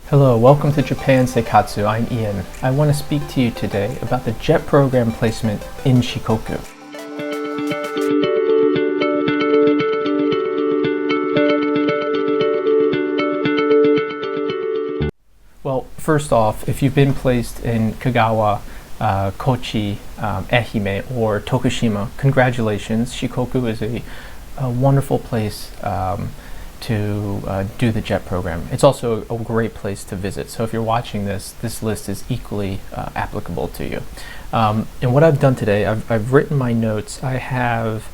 Hello, welcome to Japan Seikatsu. I'm Ian. I want to speak to you today about the JET program placement in Shikoku. Well, first off, if you've been placed in Kagawa, Kochi, Ehime, or Tokushima, congratulations. Shikoku is a wonderful place to do the JET program. It's also a great place to visit. So if you're watching this list is equally applicable to you. And what I've done today, I've written my notes. I have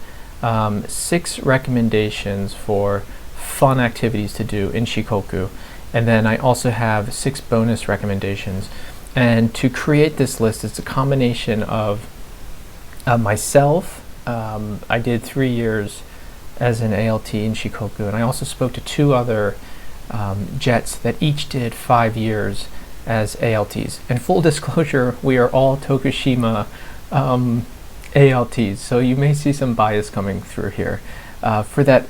6 recommendations for fun activities to do in Shikoku. And then I also have 6 bonus recommendations. And to create this list, it's a combination of myself. I did 3 years as an ALT in Shikoku, and I also spoke to 2 other JETs that each did 5 years as ALTs. And full disclosure, we are all Tokushima ALTs, so you may see some bias coming through here. For that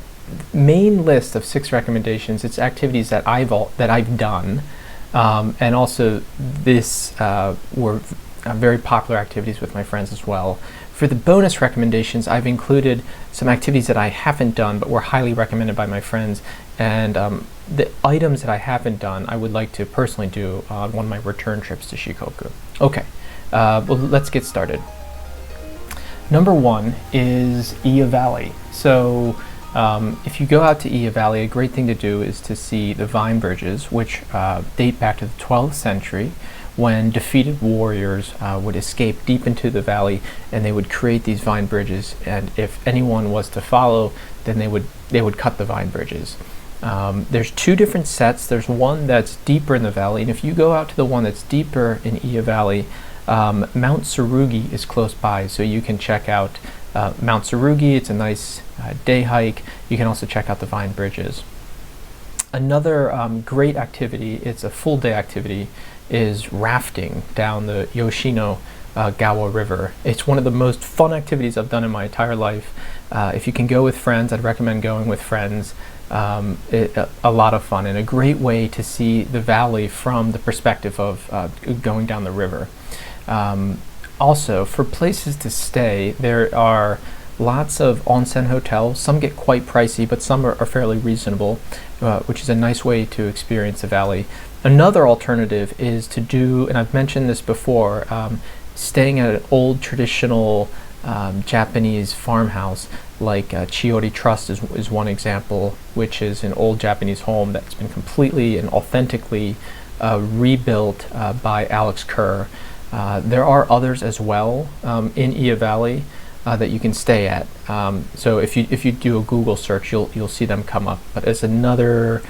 main list of 6 recommendations, it's activities that I've done, and also this were very popular activities with my friends as well. For the bonus recommendations, I've included some activities that I haven't done but were highly recommended by my friends, and the items that I haven't done I would like to personally do on one of my return trips to Shikoku. Okay, well, let's get started. Number 1 is Iya Valley. So if you go out to Iya Valley, a great thing to do is to see the vine bridges, which date back to the 12th century, when defeated warriors would escape deep into the valley, and they would create these vine bridges, and if anyone was to follow, then they would cut the vine bridges. There's 2 different sets. There's one that's deeper in the valley, and if you go out to the one that's deeper in Iya Valley, Mount Tsurugi is close by, so you can check out Mount Tsurugi. It's a nice day hike. You can also check out the vine bridges. Another great activity, it's a full day activity, is rafting down the Yoshino Gawa River. It's one of the most fun activities I've done in my entire life. If you can go with friends, I'd recommend going with friends. A lot of fun and a great way to see the valley from the perspective of going down the river. Also, for places to stay, there are lots of onsen hotels. Some get quite pricey, but some are fairly reasonable, which is a nice way to experience the valley. Another alternative is to do, and I've mentioned this before, staying at an old traditional Japanese farmhouse, like Chiori Trust is one example, which is an old Japanese home that's been completely and authentically rebuilt by Alex Kerr. There are others as well in Iya Valley that you can stay at. So if you do a Google search, you'll see them come up. But it's another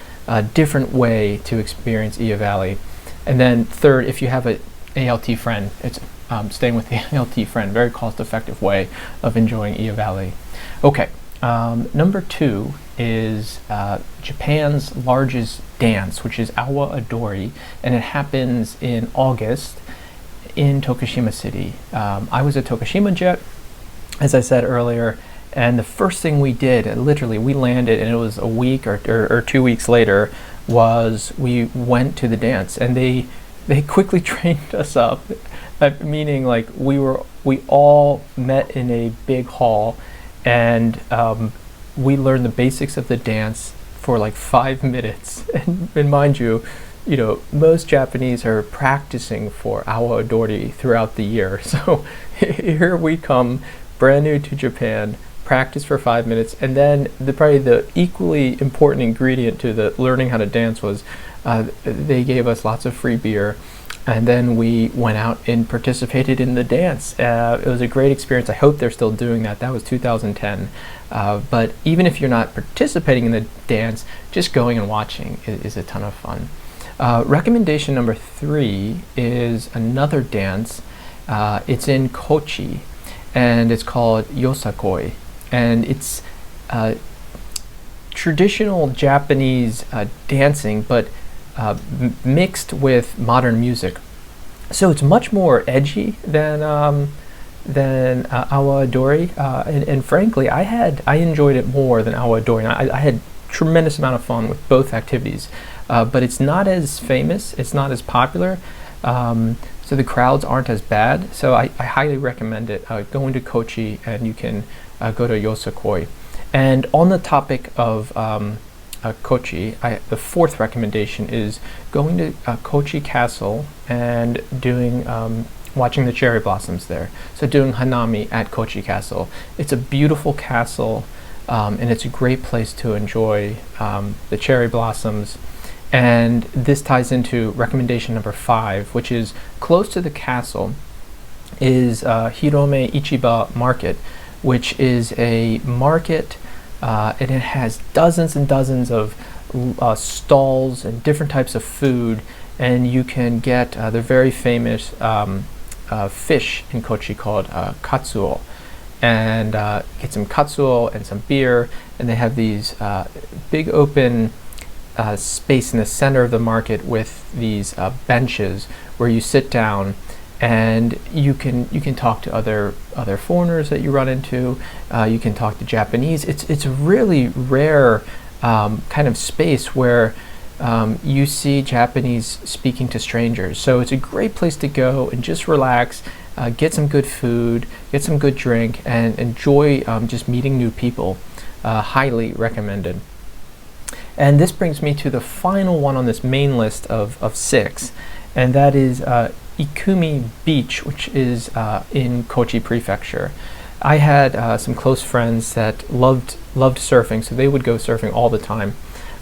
different way to experience Iya Valley. And then third, if you have an ALT friend, it's staying with the ALT friend. Very cost-effective way of enjoying Iya Valley. Okay, number 2 is Japan's largest dance, which is Awa Odori, and it happens in August in Tokushima City. I was at Tokushima JET, as I said earlier, and the first thing we did, literally we landed and it was a week or 2 weeks later, was we went to the dance, and they quickly trained us up, meaning like we all met in a big hall, and we learned the basics of the dance for like 5 minutes. And mind you, most Japanese are practicing for Awa Odori throughout the year. So here we come, brand new to Japan, practice for 5 minutes, and then probably the equally important ingredient to the learning how to dance was they gave us lots of free beer, and then we went out and participated in the dance. It was a great experience. I hope they're still doing that. That was 2010. But even if you're not participating in the dance, just going and watching is a ton of fun. Recommendation number 3 is another dance. It's in Kochi, and it's called Yosakoi, and it's traditional Japanese dancing, but mixed with modern music. So it's much more edgy than Awa Odori, and frankly, I enjoyed it more than Awa Odori. I had tremendous amount of fun with both activities. but it's not as famous, it's not as popular, so the crowds aren't as bad. So I highly recommend it. Going to Kochi, and you can go to Yosakoi. And on the topic of Kochi, the fourth recommendation is going to Kochi Castle and doing watching the cherry blossoms there. So doing Hanami at Kochi Castle. It's a beautiful castle, and it's a great place to enjoy the cherry blossoms. And this ties into recommendation number 5, which is close to the castle, is Hirome Ichiba Market, which is a market, and it has dozens and dozens of stalls and different types of food, and you can get the very famous fish in Kochi called katsuo, and get some katsuo and some beer, and they have these big open space in the center of the market with these benches where you sit down, and you can talk to other foreigners that you run into. You can talk to Japanese. It's a really rare kind of space where you see Japanese speaking to strangers. So it's a great place to go and just relax, get some good food, get some good drink, and enjoy just meeting new people. Highly recommended. And this brings me to the final one on this main list of 6, and that is Ikumi Beach, which is in Kochi Prefecture. I had some close friends that loved surfing, so they would go surfing all the time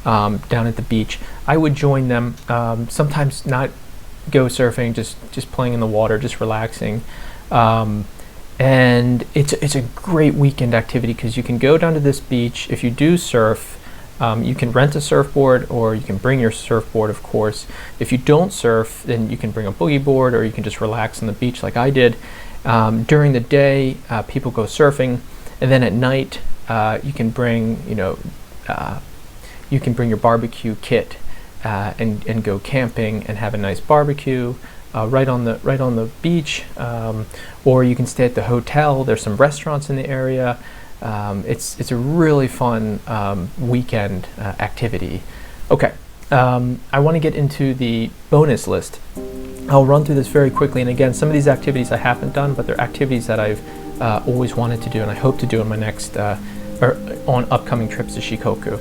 down at the beach. I would join them, sometimes not go surfing, just playing in the water, just relaxing. And it's a great weekend activity because you can go down to this beach. If you do surf, you can rent a surfboard, or you can bring your surfboard, of course. If you don't surf, then you can bring a boogie board, or you can just relax on the beach like I did. During the day, people go surfing, and then at night, you can bring your barbecue kit and go camping and have a nice barbecue right on the beach, or you can stay at the hotel. There's some restaurants in the area. It's a really fun weekend activity. Okay, I want to get into the bonus list. I'll run through this very quickly, and again, some of these activities I haven't done, but they're activities that I've always wanted to do, and I hope to do on my next or on upcoming trips to Shikoku.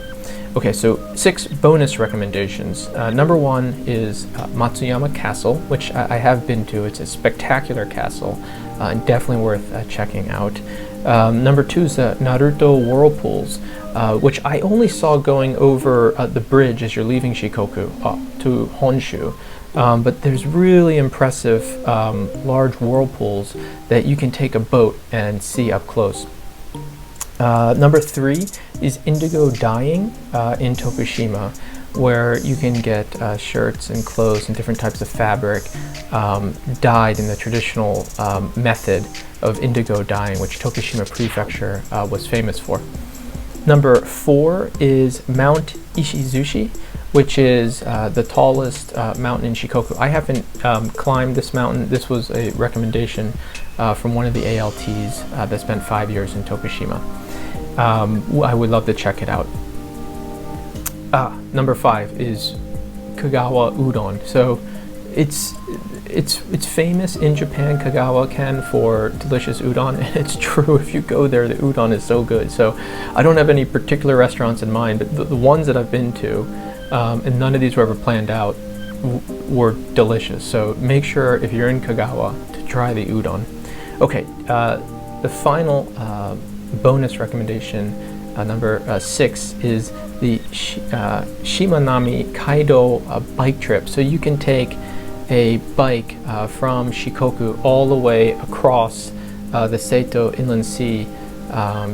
Okay, so 6 bonus recommendations. Number 1 is Matsuyama Castle, which I have been to. It's a spectacular castle, and definitely worth checking out. Number 2 is Naruto Whirlpools, which I only saw going over the bridge as you're leaving Shikoku to Honshu. But there's really impressive large whirlpools that you can take a boat and see up close. Number 3 is Indigo dyeing in Tokushima, where you can get shirts and clothes and different types of fabric dyed in the traditional method of indigo dyeing, which Tokushima Prefecture was famous for. Number 4 is Mount Ishizuchi, which is the tallest mountain in Shikoku. I haven't climbed this mountain. This was a recommendation from one of the ALTs that spent 5 years in Tokushima. I would love to check it out. Number 5 is Kagawa Udon. So it's famous in Japan, Kagawa for delicious udon. It's true, if you go there, the udon is so good. So I don't have any particular restaurants in mind, but the ones that I've been to, and none of these were ever planned out, were delicious. So make sure if you're in Kagawa to try the udon. Okay, the final bonus recommendation, number 6, is the Shimanami Kaido bike trip. So you can take a bike from Shikoku all the way across the Seto Inland Sea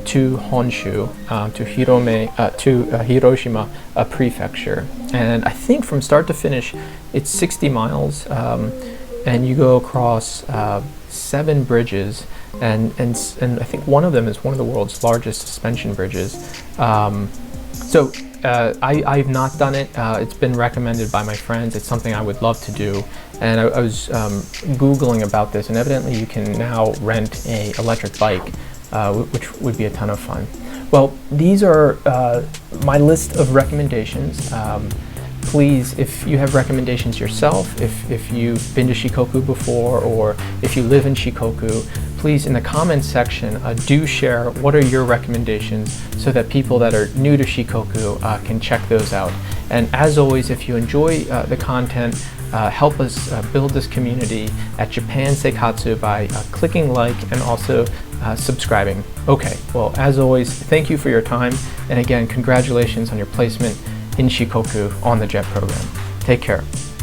to Honshu, to Hirome, to Hiroshima Prefecture. And I think from start to finish, it's 60 miles, and you go across 7 bridges, and I think one of them is one of the world's largest suspension bridges. So I've not done it. It's been recommended by my friends. It's something I would love to do. And I was Googling about this, and evidently you can now rent an electric bike, which would be a ton of fun. Well, these are my list of recommendations. please, if you have recommendations yourself, if you've been to Shikoku before, or if you live in Shikoku, please in the comments section do share what are your recommendations so that people that are new to Shikoku can check those out. And as always, if you enjoy the content, help us build this community at Japan Seikatsu by clicking like and also subscribing. Okay, well, as always, thank you for your time, and again, congratulations on your placement in Shikoku on the JET program. Take care.